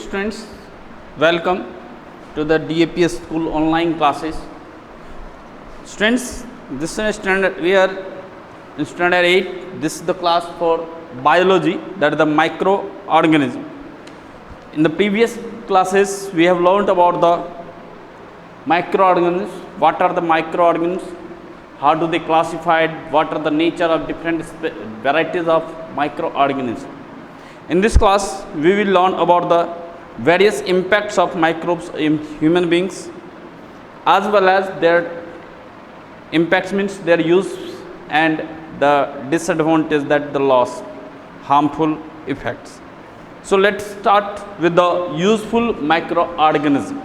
students, welcome to the DAPS school online classes. Students, this is standard, we are in standard 8. This is the class for biology, that is the microorganism. In the previous classes, we have learned about the microorganisms. What are the microorganisms? How do they classified? What are the nature of different varieties of microorganisms? In this class, we will learn about the various impacts of microbes in human beings, as well as their impacts means their use and the disadvantage, that the loss, harmful effects. So let's start with the useful microorganism.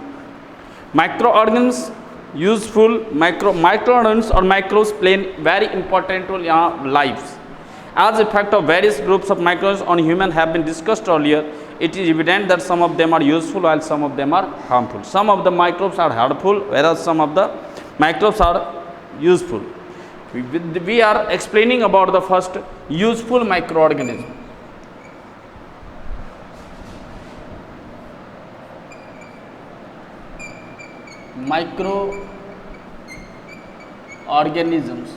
Microorganisms, useful microorganisms or microbes play a very important role in our lives. As effect of various groups of microbes on human have been discussed earlier, it is evident that some of them are useful while some of them are harmful. Some of the microbes are harmful, whereas some of the microbes are useful. We are explaining about the first useful microorganism. Microorganisms.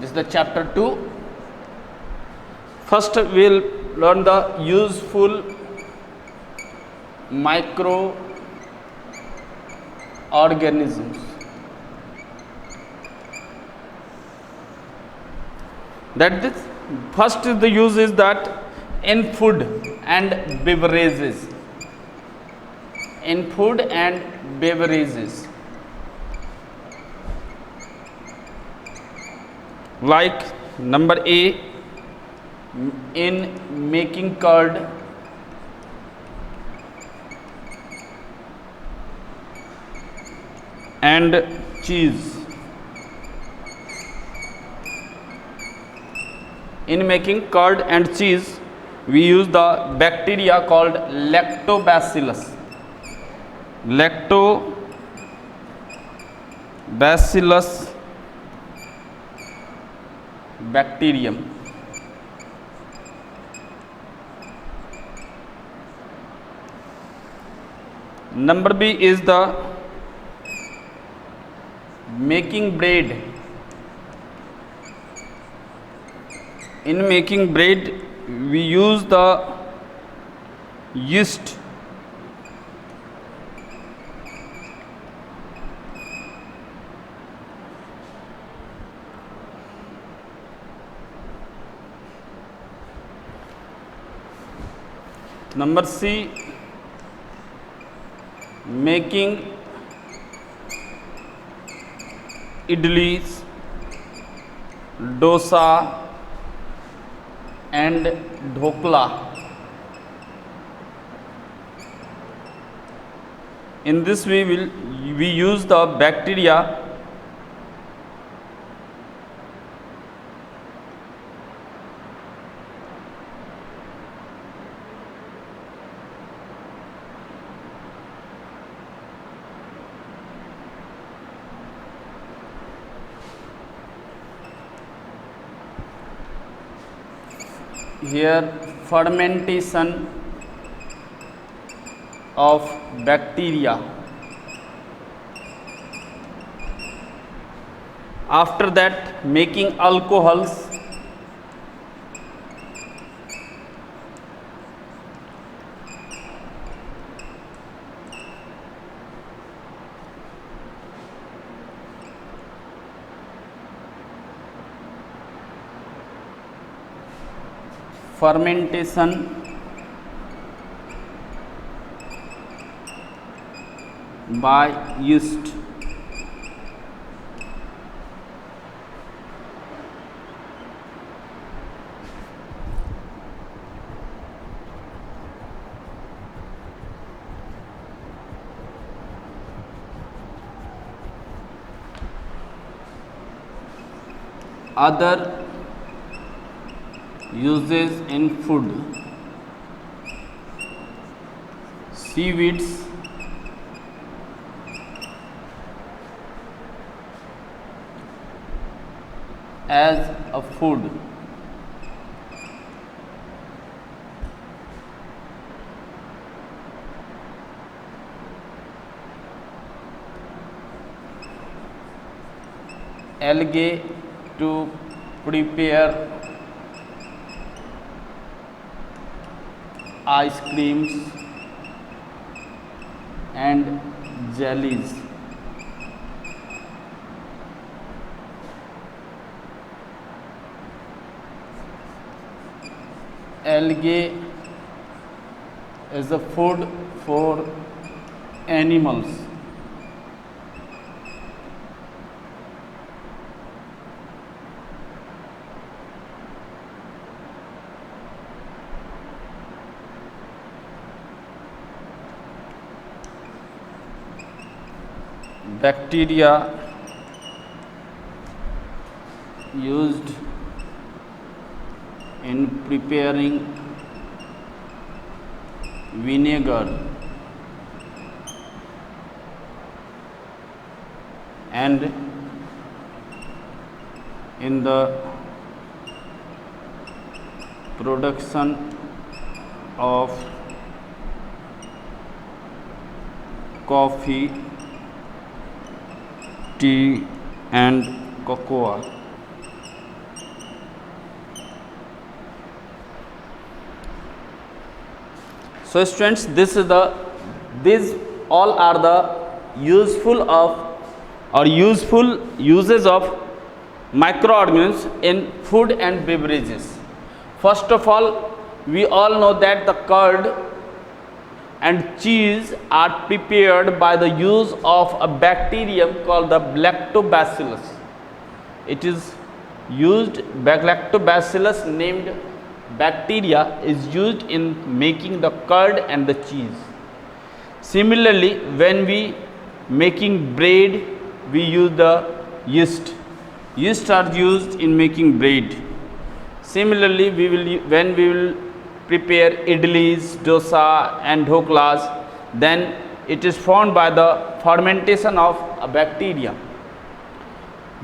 This is the chapter 2. First, we will learn the useful microorganisms. That this first is the use is that in food and beverages. In food and beverages. Like number A, in making curd, and cheese. In making curd and cheese, we use the bacteria called lactobacillus. Lactobacillus bacterium. Number B is the making bread. In making bread, we use the yeast. Number C, making idlis, dosa and dhokla. In this we use the bacteria here fermentation of bacteria. After that, making alcohols. Fermentation by yeast. Other uses in food: seaweeds, as a food, algae to prepare ice creams and jellies. Algae is a food for animals. Bacteria used in preparing vinegar and in the production of coffee, tea and cocoa. So students, these all are the useful uses of microorganisms in food and beverages. First of all, we all know that the curd and cheese are prepared by the use of a bacterium called the lactobacillus. It is used, lactobacillus named bacteria is used in making the curd and the cheese. Similarly, when we making bread, we use the yeast. Yeast are used in making bread. Similarly, when we will prepare idlis, dosa and dhoklas, then it is formed by the fermentation of a bacteria.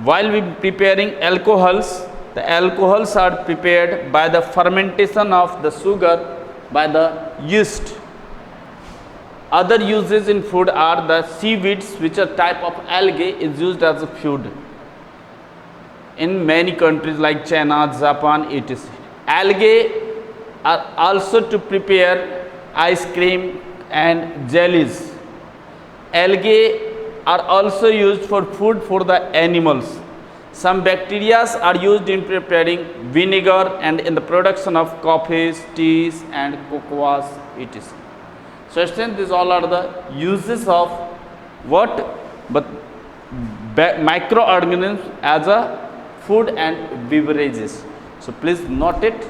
While we preparing alcohols, the alcohols are prepared by the fermentation of the sugar by the yeast. Other uses in food are the seaweeds, which are type of algae, is used as a food in many countries like China, Japan, etc. Algae are also to prepare ice cream and jellies. Algae are also used for food for the animals. Some bacteria are used in preparing vinegar and in the production of coffees, teas and cocoas, etc. So these all are the uses of what? But microorganisms as a food and beverages. So please note it.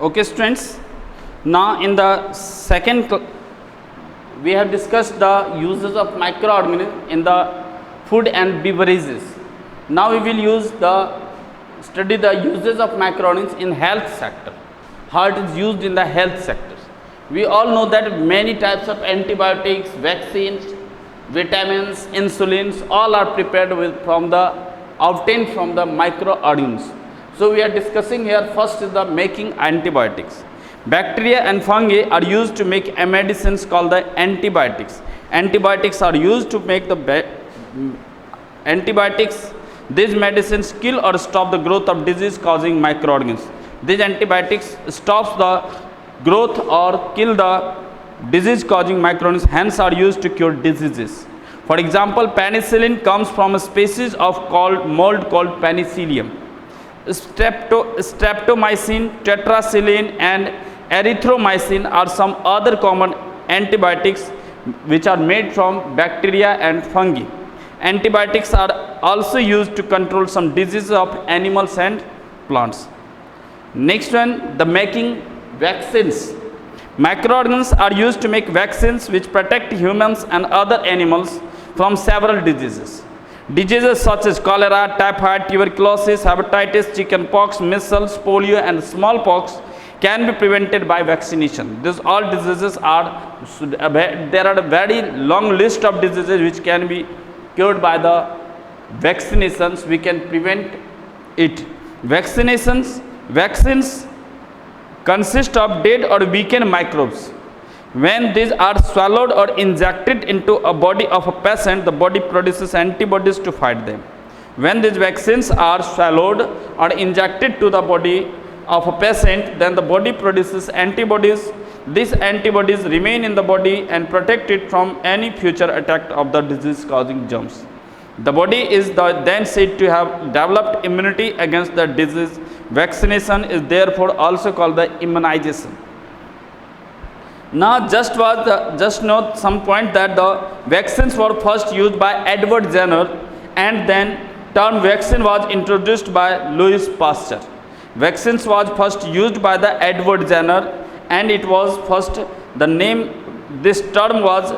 Okay students, now in the second we have discussed the uses of microorganisms in the food and beverages. Now we will study the uses of microorganisms in health sector. How it is used in the health sector. We all know that many types of antibiotics, vaccines, vitamins, insulins, all are prepared obtained from the microorganisms. So we are discussing here, first is the making antibiotics. Bacteria and fungi are used to make medicines called the antibiotics. Antibiotics are used to make the antibiotics. These medicines kill or stop the growth of disease causing microorganisms. These antibiotics stops the growth or kill the disease causing microorganisms, hence are used to cure diseases. For example, penicillin comes from a species of mold called Penicillium. Streptomycin, tetracycline and erythromycin are some other common antibiotics which are made from bacteria and fungi. Antibiotics are also used to control some diseases of animals and plants. Next one, the making vaccines. Microorganisms are used to make vaccines which protect humans and other animals from several diseases. Diseases such as cholera, typhoid, tuberculosis, hepatitis, chickenpox, measles, polio and smallpox can be prevented by vaccination. These all diseases there are a very long list of diseases which can be cured by the vaccinations. We can prevent it. Vaccines consist of dead or weakened microbes When these are swallowed or injected into a body of a patient, the body produces antibodies to fight them. When these vaccines are swallowed or injected to the body of a patient, then the body produces antibodies. These antibodies remain in the body and protect it from any future attack of the disease causing germs. The body is then said to have developed immunity against the disease. Vaccination is therefore also called the immunization. Now just note some point that the vaccines were first used by Edward Jenner, and then term vaccine was introduced by Louis Pasteur. Vaccines was first used by the Edward Jenner, and it was first the name, this term was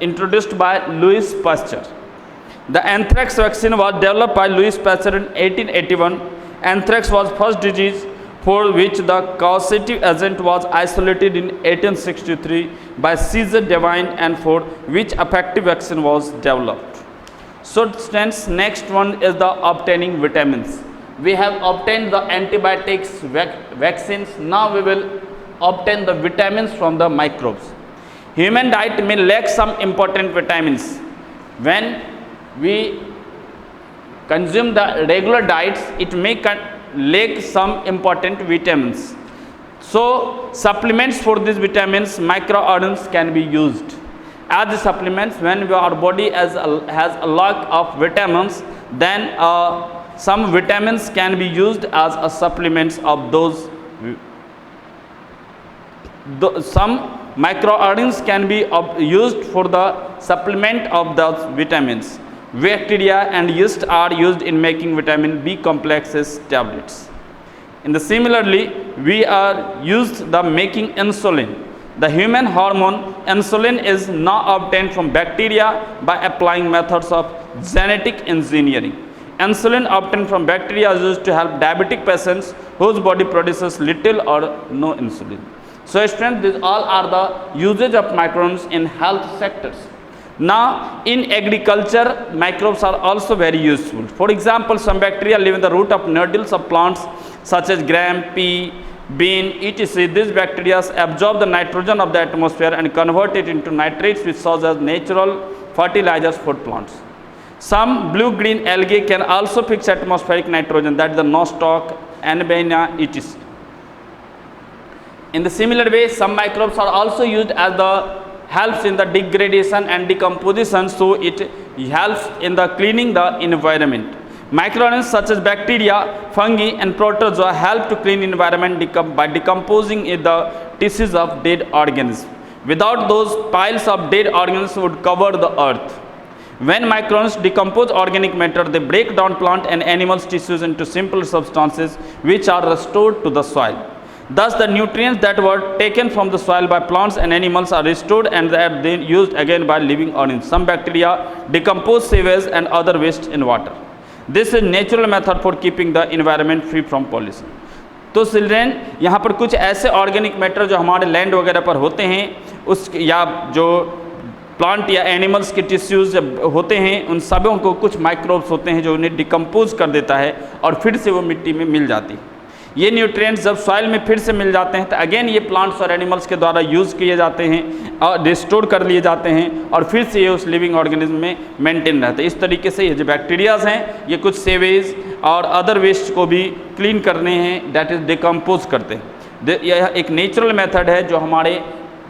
introduced by Louis Pasteur. The anthrax vaccine was developed by Louis Pasteur in 1881. Anthrax was first disease for which the causative agent was isolated in 1863 by Caesar Devine, and for which effective vaccine was developed. So students, next one is the obtaining vitamins. We have obtained the antibiotics, vaccines. Now we will obtain the vitamins from the microbes. Human diet may lack some important vitamins. When we consume the regular diets, it may lack some important vitamins. So supplements for these vitamins, microorganisms can be used as the supplements. When our body has a lack of vitamins, then some vitamins can be used as a supplements of those. Some microorganisms can be used for the supplement of those vitamins. Bacteria and yeast are used in making vitamin B complexes tablets. In the similarly, we are used the making insulin. The human hormone insulin is now obtained from bacteria by applying methods of genetic engineering. Insulin obtained from bacteria is used to help diabetic patients whose body produces little or no insulin. So students, these all are the usage of microbes in health sectors. Now in agriculture, microbes are also very useful. For example, some bacteria live in the root of nodules of plants such as gram, pea, bean, etc. These bacteria absorb the nitrogen of the atmosphere and convert it into nitrates, which serves as natural fertilizers for plants. Some blue-green algae can also fix atmospheric nitrogen, that is the nostoc, anbania, etc. In the similar way, some microbes are also used as the helps in the degradation and decomposition, so it helps in the cleaning the environment. Microorganisms such as bacteria, fungi and protozoa help to clean environment by decomposing the tissues of dead organisms. Without those, piles of dead organisms would cover the earth. When microbes decompose organic matter, they break down plant and animals' tissues into simple substances which are restored to the soil. Thus, the nutrients that were taken from the soil by plants and animals are restored and they are then used again by living organisms. Some bacteria decompose sewage and other waste in water. This is natural method for keeping the environment free from pollution. तो children, यहाँ पर कुछ ऐसे organic matter जो हमारे land वगैरह पर होते हैं, उस या जो प्लांट या एनिमल्स के टिश्यूज़ जब होते हैं, उन सबों को कुछ माइक्रोब्स होते हैं जो उन्हें डिकम्पोज कर देता है और फिर से वो मिट्टी में मिल जाती है. ये न्यूट्रिएंट्स जब सॉइल में फिर से मिल जाते हैं तो अगेन ये प्लांट्स और एनिमल्स के द्वारा यूज़ किए जाते हैं और रिस्टोर कर लिए जाते हैं और फिर से ये उस लिविंग ऑर्गेनिज्म में मेंटेन रहते हैं. इस तरीके से ये जो बैक्टीरियाज हैं, ये कुछ सेवेज और अदर वेस्ट को भी क्लीन करने हैं, दैट इज़ डिकम्पोज करते हैं. यह एक नेचुरल मेथड है जो हमारे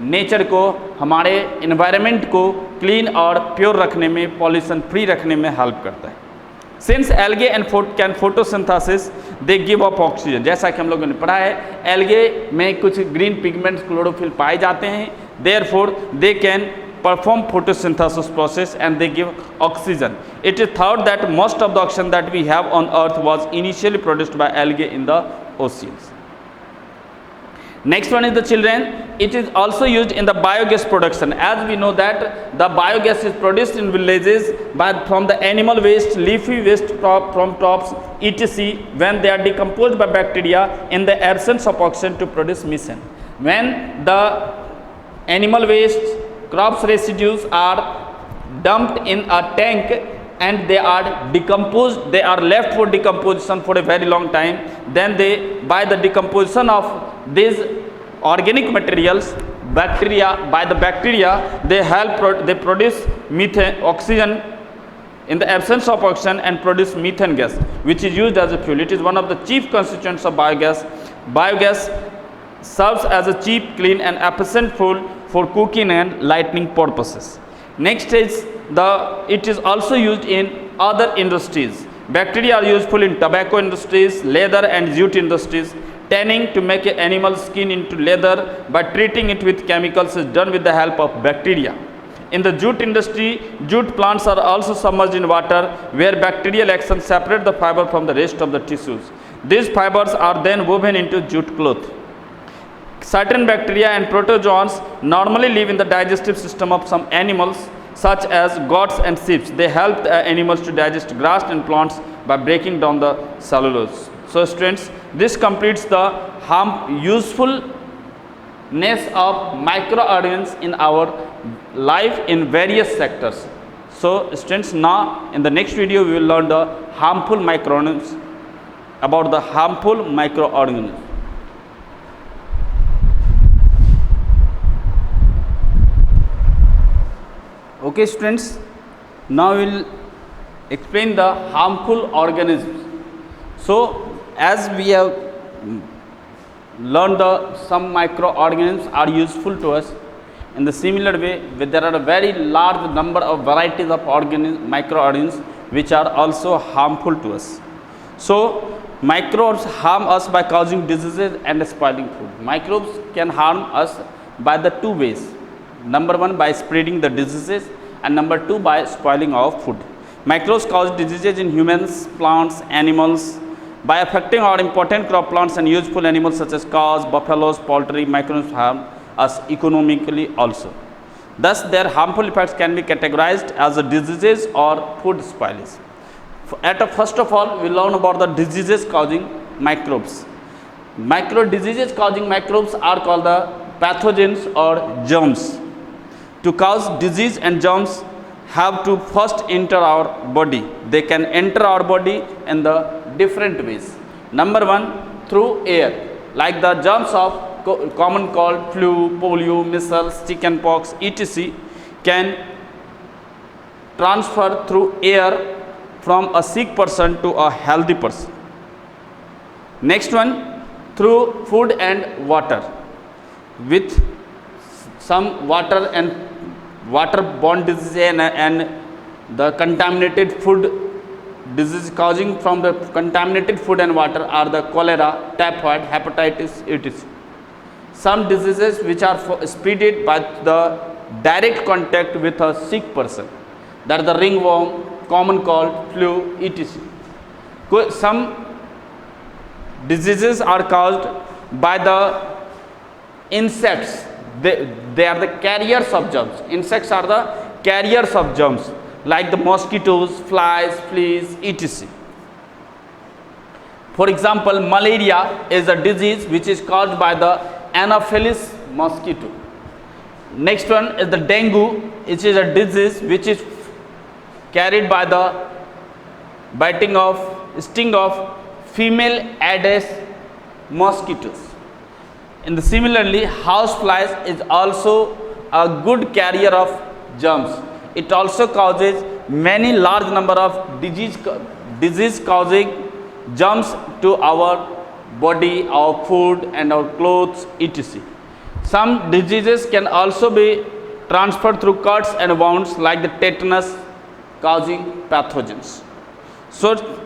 नेचर को, हमारे इन्वायरमेंट को क्लीन और प्योर रखने में, पॉल्यूशन फ्री रखने में हेल्प करता है. Since algae and can photosynthesis, they give off oxygen. जैसा कि हम लोगों ने पढ़ा है, algae में कुछ green pigments chlorophyll पाए जाते हैं. Therefore, they can perform photosynthesis process and they give oxygen. It is thought that most of the oxygen that we have on Earth was initially produced by algae in the oceans. Next one is the children. It is also used in the biogas production. As we know that the biogas is produced in villages from the animal waste, leafy waste from crops, etc. when they are decomposed by bacteria in the absence of oxygen to produce methane. When the animal waste, crops residues are dumped in a tank and they are decomposed, they are left for decomposition for a very long time, then they, by the decomposition of these organic materials, bacteria they produce methane oxygen in the absence of oxygen and produce methane gas, which is used as a fuel. It is one of the chief constituents of biogas. Biogas serves as a cheap, clean and efficient fuel for cooking and lighting purposes. Next is it is also used in other industries. Bacteria are useful in tobacco industries, leather and jute industries. Tanning to make an animal skin into leather by treating it with chemicals is done with the help of bacteria. In the jute industry, jute plants are also submerged in water where bacterial action separate the fiber from the rest of the tissues. These fibers are then woven into jute cloth. Certain bacteria and protozoans normally live in the digestive system of some animals such as goats and sheep. They help the animals to digest grass and plants by breaking down the cellulose. So students, this completes the usefulness of microorganisms in our life in various sectors. So students, now in the next video we will learn the harmful microorganisms, about the harmful microorganisms. Okay students, now we will explain the harmful organisms. So as we have learned some microorganisms are useful to us, in the similar way there are a very large number of varieties of microorganisms which are also harmful to us. So microbes harm us by causing diseases and spoiling food. Microbes can harm us by the two ways. Number one, by spreading the diseases, and number two, by spoiling our food. Microbes cause diseases in humans, plants, animals. By affecting our important crop plants and useful animals such as cows, buffaloes, poultry, microbes harm us economically also. Thus, their harmful effects can be categorized as diseases or food spoilage. First of all, we learn about the diseases causing microbes. Diseases causing microbes are called the pathogens or germs. To cause disease and germs have to first enter our body. They can enter our body in the different ways. Number one, through air, like the germs of common cold, flu, polio, measles, chickenpox, etc. can transfer through air from a sick person to a healthy person. Next one, through food and water. With some water and waterborne disease and the contaminated food disease causing from the contaminated food and water are the cholera, typhoid, hepatitis, etc. Some diseases which are spreaded by the direct contact with a sick person, that is the ringworm, common cold, flu, etc. Some diseases are caused by the insects. They are the carriers of germs. Insects are the carriers of germs, like the mosquitoes, flies, fleas, etc. For example, malaria is a disease which is caused by the Anopheles mosquito. Next one is the dengue, which is a disease which is carried by the sting of female Aedes mosquitoes. And similarly, house flies is also a good carrier of germs. It also causes many large number of disease causing germs to our body, our food and our clothes, etc. Some diseases can also be transferred through cuts and wounds, like the tetanus causing pathogens. So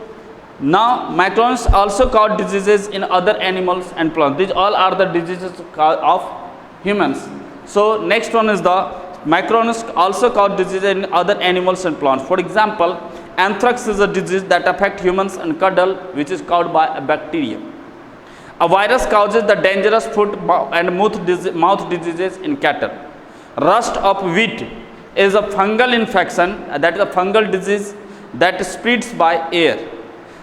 now microbes also cause diseases in other animals and plants. These all are the diseases of humans. So next one is the microbes also cause diseases in other animals and plants. For example, anthrax is a disease that affects humans and cattle, which is caused by a bacteria. A virus causes the dangerous foot and mouth diseases in cattle. Rust of wheat is a fungal infection, that is a fungal disease that spreads by air.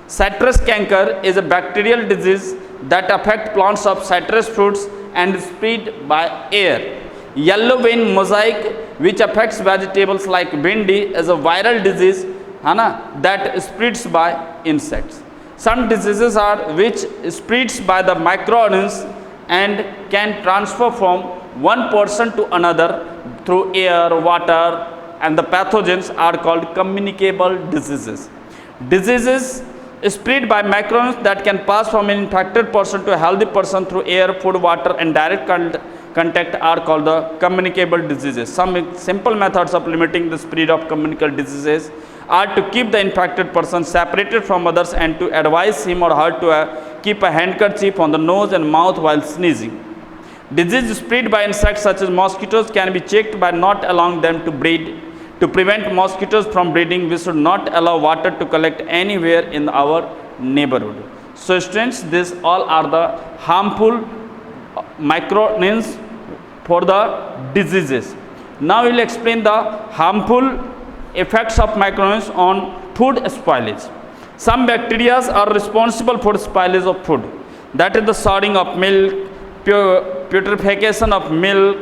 Citrus canker is a bacterial disease that affects plants of citrus fruits and spread by air. Yellow vein mosaic, which affects vegetables like bhindi, is a viral disease that spreads by insects. Some diseases are which spreads by the microorganisms and can transfer from one person to another through air, water, and the pathogens are called communicable diseases. Diseases spread by microorganisms that can pass from an infected person to a healthy person through air, food, water, and direct contact are called the communicable diseases. Some simple methods of limiting the spread of communicable diseases are to keep the infected person separated from others and to advise him or her to keep a handkerchief on the nose and mouth while sneezing. Disease spread by insects such as mosquitoes can be checked by not allowing them to breed. To prevent mosquitoes from breeding, we should not allow water to collect anywhere in our neighborhood. So students, these all are the harmful microorganisms for the diseases. Now we will explain the harmful effects of microorganisms on food spoilage. Some bacteria are responsible for spoilage of food. That is the souring of milk, putrefaction of milk,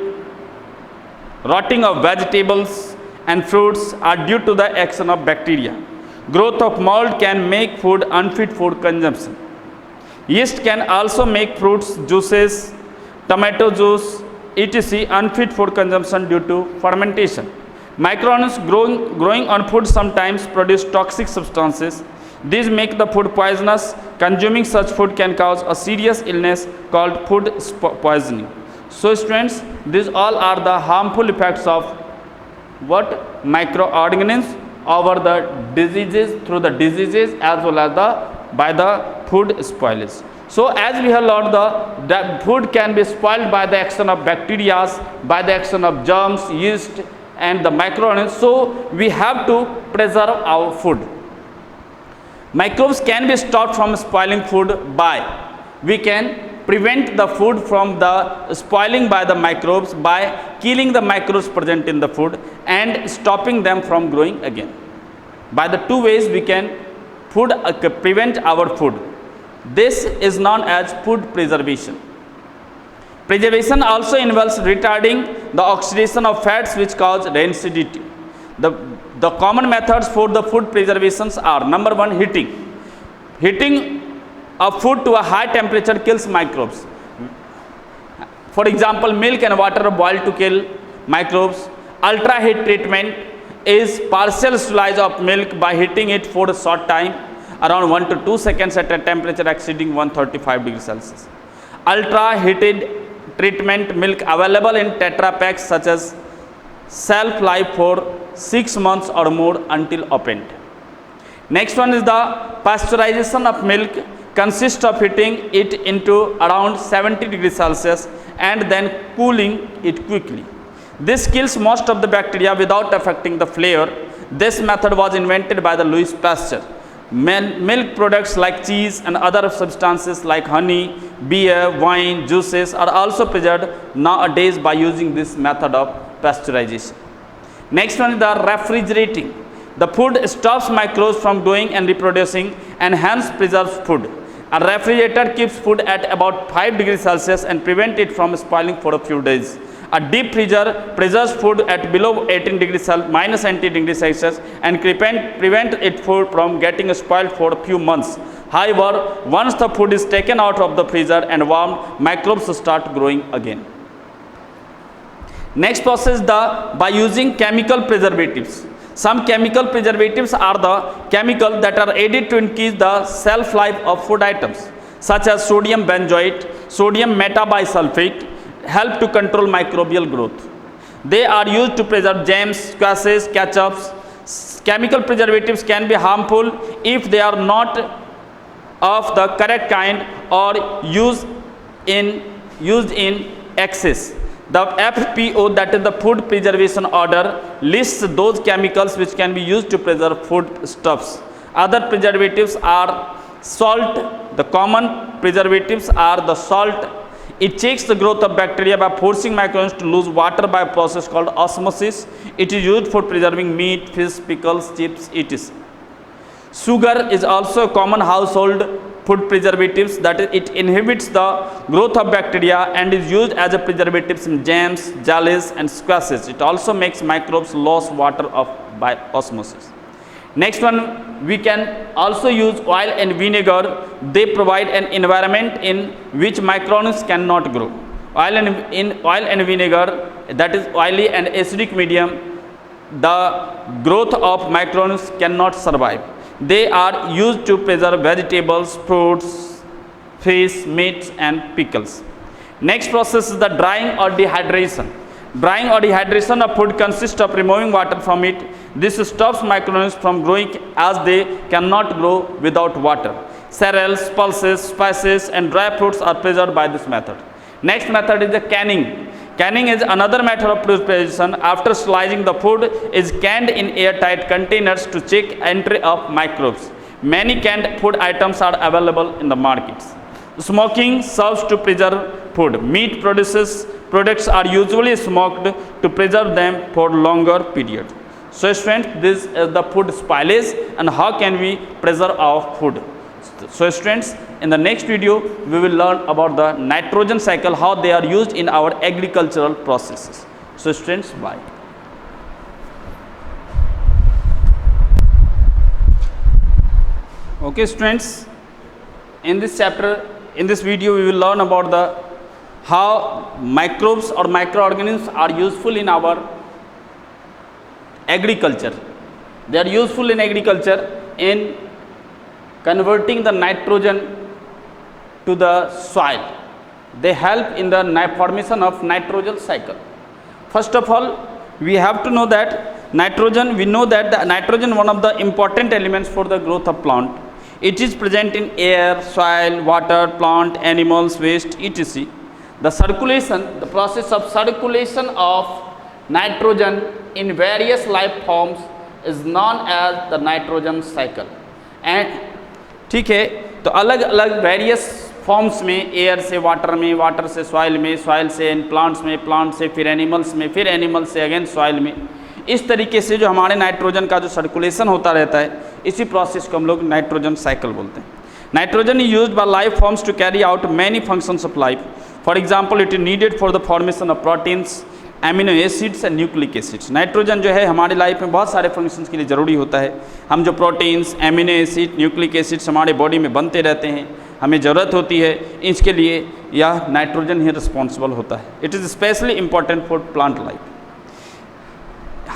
rotting of vegetables and fruits are due to the action of bacteria. Growth of mold can make food unfit for consumption. Yeast can also make fruits, juices, tomato juice, etc. unfit for consumption due to fermentation. Microorganisms growing on food sometimes produce toxic substances. These make the food poisonous. Consuming such food can cause a serious illness called food poisoning. So students, these all are the harmful effects of what? Microorganisms over the diseases, through the diseases as well as by the food spoilage. So as we have learned, the food can be spoiled by the action of bacteria, by the action of germs, yeast and the microorganisms. So we have to preserve our food. Microbes can be stopped from spoiling food by, we can prevent the food from the spoiling by the microbes by killing the microbes present in the food and stopping them from growing again. By the two ways we can prevent our food. This is known as food preservation. Preservation also involves retarding the oxidation of fats which cause rancidity. The common methods for the food preservations are: number one, heating. Heating of food to a high temperature kills microbes. For example, milk and water are boiled to kill microbes. Ultra heat treatment is partial sterilization of milk by heating it for a short time, around 1 to 2 seconds at a temperature exceeding 135 degrees Celsius. Ultra heated treatment milk available in Tetra packs such as shelf life for 6 months or more until opened. Next one is the pasteurization of milk, consists of heating it into around 70 degrees Celsius and then cooling it quickly. This kills most of the bacteria without affecting the flavor. This method was invented by the Louis Pasteur. Milk products like cheese and other substances like honey, beer, wine, juices are also preserved nowadays by using this method of pasteurization. Next one is the refrigerating. The food stops microbes from growing and reproducing and hence preserves food. A refrigerator keeps food at about 5 degrees Celsius and prevents it from spoiling for a few days. A deep freezer preserves food at below 18 degrees minus 18 degrees Celsius and prevent it from getting spoiled for a few months. However, once the food is taken out of the freezer and warmed, microbes start growing again. Next process by using chemical preservatives. Some chemical preservatives are the chemicals that are added to increase the shelf life of food items, such as sodium benzoate, sodium metabisulfate, help to control microbial growth. They are used to preserve jams, squashes, ketchups. Chemical preservatives can be harmful if they are not of the correct kind or used in excess. The FPO, that is the Food Preservation Order, lists those chemicals which can be used to preserve food stuffs. Other preservatives are salt. The common preservatives are the salt. It checks the growth of bacteria by forcing microorganisms to lose water by a process called osmosis. It is used for preserving meat, fish, pickles, chips, etc. Sugar is also a common household food preservatives, that is, it inhibits the growth of bacteria and is used as a preservative in jams, jellies and squashes. It also makes microbes lose water by osmosis. Next one, we can also use oil and vinegar. They provide an environment in which microorganisms cannot grow. In oil and vinegar, that is oily and acidic medium, the growth of microorganisms cannot survive. They are used to preserve vegetables, fruits, fish, meats and pickles. Next process is the drying or dehydration. Drying or dehydration of food consists of removing water from it. This stops microorganisms from growing as they cannot grow without water. Cereals, pulses, spices and dry fruits are preserved by this method. Next method is the canning. Canning is another method of preservation. After slicing, the food is canned in airtight containers to check entry of microbes. Many canned food items are available in the markets. Smoking serves to preserve food. Meat products are usually smoked to preserve them for longer period. So students, this is the food spoilage and how can we preserve our food. So students, in the next video we will learn about the nitrogen cycle, how they are used in our agricultural processes. So students, bye. Okay students, in this chapter, in this video we will learn about the how microbes or microorganisms are useful in our agriculture. They are useful in agriculture in converting the nitrogen to the soil. They help in the formation of nitrogen cycle. First of all, we have to know that nitrogen, we know that the nitrogen one of the important elements for the growth of plant. It is present in air, soil, water, plant, animals, waste, etc. The circulation, the process of circulation of nitrogen in various life forms is known as the nitrogen cycle. And ठीक है, तो अलग अलग various forms में, air से water में, water से soil में, सॉइल से प्लांट्स में, प्लांट से फिर एनिमल्स में, फिर एनिमल्स से अगेन सॉइल में, इस तरीके से जो हमारे नाइट्रोजन का जो सर्कुलेशन होता रहता है, इसी प्रोसेस को हम लोग नाइट्रोजन साइकिल बोलते हैं. Nitrogen is used by life forms to carry out many functions of life. For example, it is needed for the formation of proteins, amino acids and nucleic acids. Nitrogen जो है हमारी life में बहुत सारे functions के लिए ज़रूरी होता है. हम जो proteins, amino acid, nucleic acids हमारे बॉडी में बनते रहते हैं, हमें ज़रूरत होती है, इसके लिए यह नाइट्रोजन ही रिस्पॉन्सिबल होता है. It is specially important for plant life.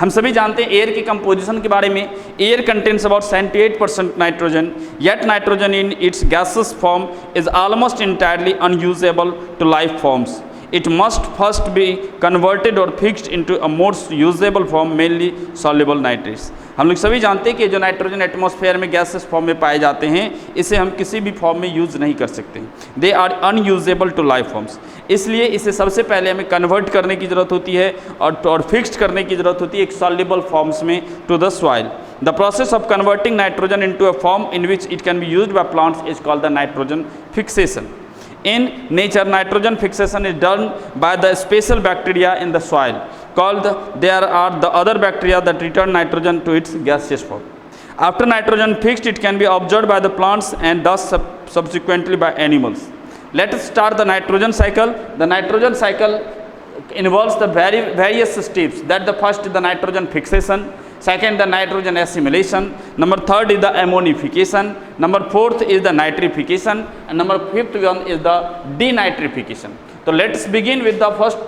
हम सभी जानते हैं एयर की कंपोजिशन के बारे में. Air contains about 78% nitrogen, yet nitrogen in its gases form is almost entirely unusable to life forms. It must first be converted or fixed into a more usable form, mainly soluble nitrates. हम लोग सभी जानते हैं कि जो nitrogen atmosphere में gases form में पाए जाते हैं, इसे हम किसी भी फॉर्म में यूज़ नहीं कर सकते. They are unusable to life forms. इसलिए इसे सबसे पहले हमें कन्वर्ट करने की ज़रूरत होती है और फिक्स्ड करने की ज़रूरत होती है एक सॉल्युबल फॉर्म्स में to the soil. The process of converting nitrogen into a form in which it can be used by plants is called the nitrogen fixation. In nature, nitrogen fixation is done by the special bacteria in the soil called there are the other bacteria that return nitrogen to its gaseous form. After nitrogen fixed, it can be absorbed by the plants and thus subsequently by animals. Let us start the nitrogen cycle. The nitrogen cycle involves the various steps. That the first is the nitrogen fixation, second the nitrogen assimilation, number third is the ammonification, number fourth is the nitrification, and number fifth one is the denitrification. So let's begin with the first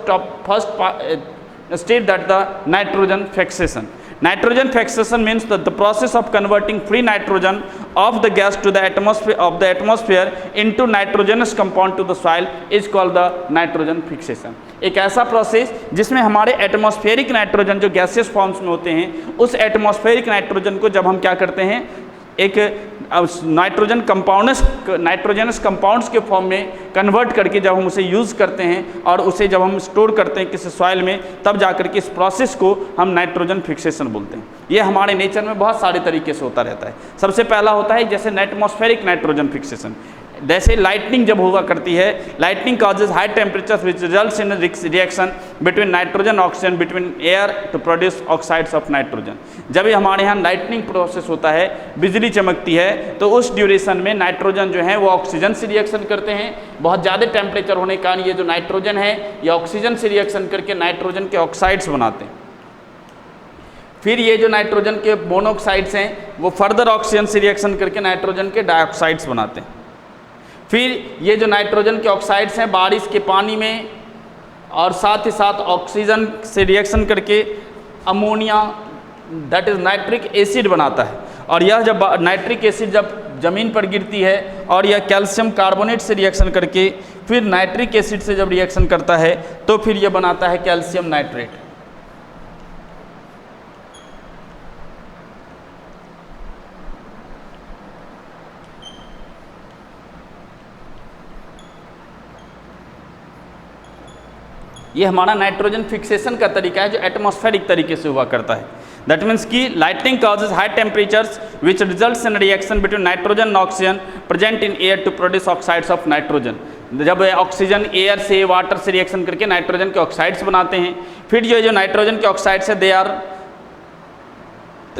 step, that the nitrogen fixation. Nitrogen fixation means that the process of converting free nitrogen of the gas to the atmosphere into nitrogenous compound to the soil is called the nitrogen fixation. एक ऐसा process जिसमें हमारे atmospheric nitrogen जो gaseous forms में होते हैं, उस atmospheric nitrogen को जब हम क्या करते हैं एक नाइट्रोजनस कंपाउंड्स के फॉर्म में कन्वर्ट करके जब हम उसे यूज़ करते हैं और उसे जब हम स्टोर करते हैं किसी सॉइल में, तब जाकर के इस प्रोसेस को हम नाइट्रोजन फिक्सेशन बोलते हैं. ये हमारे नेचर में बहुत सारे तरीके से होता रहता है. सबसे पहला होता है जैसे एटमॉस्फेरिक नाइट्रोजन फिक्सेशन. जैसे लाइटनिंग जब हुआ करती है, lightning causes high temperature which results in reaction between nitrogen oxygen between air to produce oxides of nitrogen. जब ये हमारे यहाँ लाइटनिंग प्रोसेस होता है, बिजली चमकती है, तो उस ड्यूरेशन में नाइट्रोजन जो है वो ऑक्सीजन से रिएक्शन करते हैं. बहुत ज़्यादा टेम्परेचर होने के कारण ये जो नाइट्रोजन है ये ऑक्सीजन से रिएक्शन करके नाइट्रोजन के ऑक्साइड्स बनाते हैं. फिर ये जो नाइट्रोजन के मोनोऑक्साइड्स हैं वो फर्दर ऑक्सीजन से रिएक्शन करके नाइट्रोजन के डाइऑक्साइड्स बनाते हैं। फिर ये जो नाइट्रोजन के ऑक्साइड्स हैं बारिश के पानी में और साथ ही साथ ऑक्सीजन से रिएक्शन करके ammonia that is nitric acid बनाता है। और यह जब नाइट्रिक एसिड जब ज़मीन पर गिरती है और यह कैल्शियम कार्बोनेट से रिएक्शन करके फिर नाइट्रिक एसिड से जब रिएक्शन करता है तो फिर यह बनाता है कैल्शियम नाइट्रेट। ये हमारा नाइट्रोजन फिक्सेशन का तरीका है जो एटमॉस्फेरिक तरीके से हुआ करता है। दैट मीन्स कि lightning causes high temperatures which results in a reaction between nitrogen and oxygen present in air to produce oxides of nitrogen। जब ऑक्सीजन एयर से वाटर से रिएक्शन करके नाइट्रोजन के ऑक्साइड्स बनाते हैं, फिर जो नाइट्रोजन के ऑक्साइड्स है they are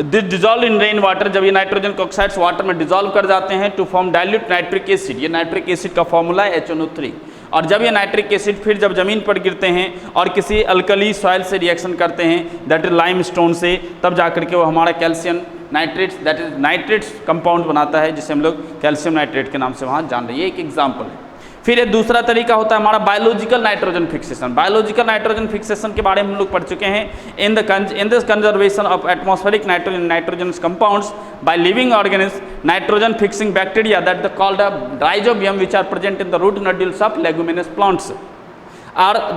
dissolve in rain water. जब ये नाइट्रोजन के ऑक्साइड्स वाटर में डिजॉल्व कर जाते हैं to form dilute nitric acid. ये नाइट्रिक एसिड का फॉर्मूला है HNO3। और जब ये नाइट्रिक एसिड फिर जब ज़मीन पर गिरते हैं और किसी अल्कली सॉइल से रिएक्शन करते हैं दैट इज लाइम स्टोन से, तब जा करके वो हमारा calcium nitrates that is nitrates compound बनाता है जिसे हम लोग कैल्शियम नाइट्रेट के नाम से वहाँ जान रहे हैं। ये एक एग्जाम्पल है। फिर एक दूसरा तरीका होता है हमारा biological nitrogen fixation. Biological nitrogen fixation के बारे में हम लोग पढ़ चुके हैं। In this conservation of atmospheric nitrogen compounds by living organisms, nitrogen fixing bacteria that they called rhizobium which are present in the root nodules of leguminous plants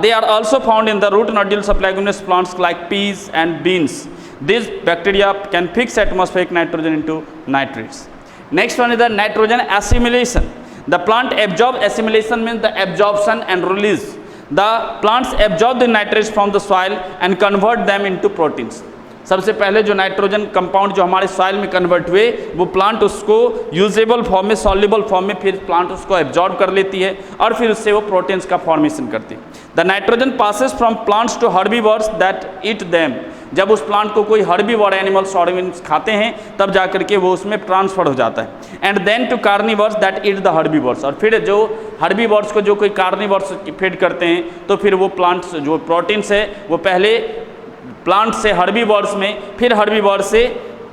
they are also found in the root nodules of leguminous plants like peas and beans. These bacteria can fix atmospheric nitrogen into nitrates. Next one is the nitrogen assimilation. The plant absorb assimilation means the absorption and release. The plants absorb the nitrates from the soil and convert them into proteins. सबसे पहले जो nitrogen compound जो हमारे soil में convert हुए वो plant उसको usable form में सॉल्युबल फॉर्म में फिर प्लांट उसको एब्जॉर्ब कर लेती है और फिर उससे वो प्रोटीन्स का फॉर्मेशन करती है। The nitrogen passes from plants to herbivores that eat them. जब उस प्लांट को कोई हर्बीवर एनिमल्स ऑर्गेनिम्स खाते हैं तब जा करके वो उसमें ट्रांसफर हो जाता है। And then to carnivores that eat the herbivores. और फिर जो हर्बीवर्स को जो कोई कार्निवर्स फीड करते हैं तो फिर वो प्लांट्स जो प्रोटीन्स है वो पहले प्लांट से हर्बीवर्स में फिर हर्बीवर्स से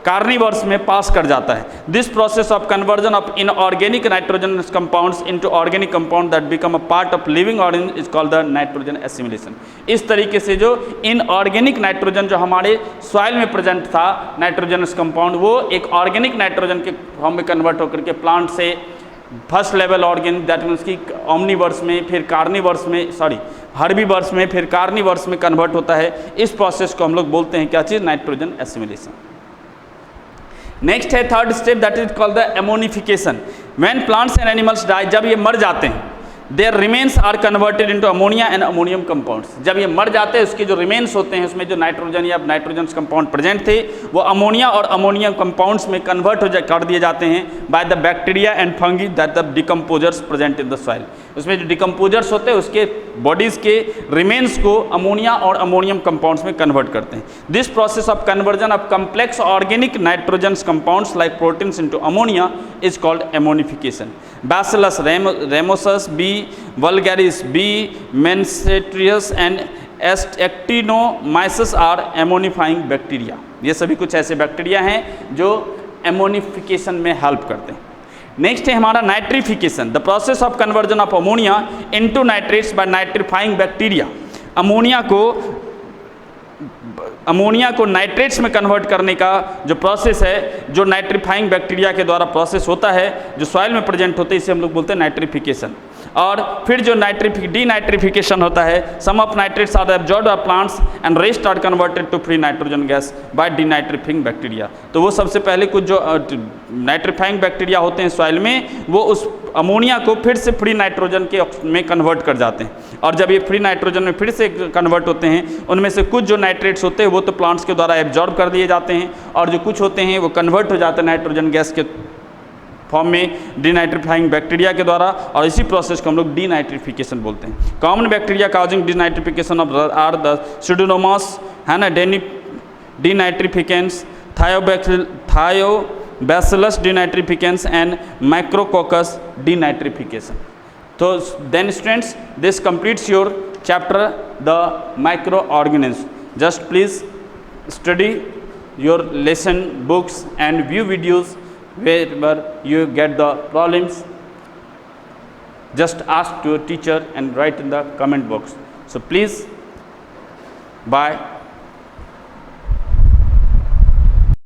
कार्निवर्स में पास कर जाता है। This process of conversion of inorganic nitrogen compounds into organic compound that become a part of living organism is called the nitrogen assimilation. इस तरीके से जो इनऑर्गेनिक नाइट्रोजन जो हमारे सॉइल में प्रेजेंट था नाइट्रोजनस कंपाउंड वो एक ऑर्गेनिक नाइट्रोजन के फॉर्म में कन्वर्ट होकर के प्लांट से first level organ that means की ओमनीवर्स में फिर कार्निवर्स में हर्बीवर्स में फिर कार्निवर्स में कन्वर्ट होता है। इस प्रोसेस को हम लोग बोलते हैं क्या चीज़? Nitrogen assimilation. नेक्स्ट है third step that is called the ammonification. When plants and animals die, जब ये मर जाते हैं their remains are converted into ammonia and ammonium compounds. जब ये मर जाते हैं उसके जो रिमेन्स होते हैं उसमें जो नाइट्रोजन या नाइट्रोजन कंपाउंड प्रेजेंट थे वो अमोनिया और अमोनियम कंपाउंड्स में कन्वर्ट कर दिए जाते हैं by the bacteria and fungi that the decomposers present in the soil. उसमें जो डिकम्पोजर्स होते हैं उसके बॉडीज़ के रिमेन्स को अमोनिया और अमोनियम कंपाउंड्स में कन्वर्ट करते हैं। This process of conversion of complex organic nitrogen compounds like proteins into ammonia is called ammonification. Bacillus ramosus, B vulgaris, B mesentericus and actinomyces are ammonifying bacteria. ये सभी कुछ ऐसे bacteria हैं जो ammonification में हेल्प करते हैं। नेक्स्ट है हमारा nitrification, the process of conversion of ammonia into nitrates by nitrifying bacteria. Ammonia को नाइट्रेट्स में कन्वर्ट करने का जो प्रोसेस है जो नाइट्रीफाइंग बैक्टीरिया के द्वारा प्रोसेस होता है जो सॉइल में प्रेजेंट होते हैं इसे हम लोग बोलते हैं नाइट्रिफिकेशन। और फिर जो डीनाइट्रिफिकेशन होता है some of nitrates are absorbed by plants and rest are converted to free nitrogen gas by denitrifying bacteria. तो वो सबसे पहले कुछ जो नाइट्रीफाइंग बैक्टीरिया होते हैं सॉइल में वो उस अमोनिया को फिर से फ्री नाइट्रोजन के में कन्वर्ट कर जाते हैं। और जब ये फ्री नाइट्रोजन में फिर से कन्वर्ट होते हैं उनमें से कुछ जो नाइट्रेट्स होते हैं वो तो प्लांट्स के द्वारा एब्जॉर्ब कर दिए जाते हैं और जो कुछ होते हैं वो कन्वर्ट हो जाते हैं नाइट्रोजन गैस के फॉर्म में डीनाइट्रीफाइंग बैक्टीरिया के द्वारा। और इसी प्रोसेस को हम लोग डीनाइट्रिफिकेशन बोलते हैं। Common bacteria causing denitrification of are the pseudomonas है ना, denitrificans, thiobacillus denitrificans and micrococcus denitrification. तो then students this completes your chapter the micro organism. Just please study your lesson books and view videos wherever you get the problems. Just ask your teacher and write in the comment box. So please, bye.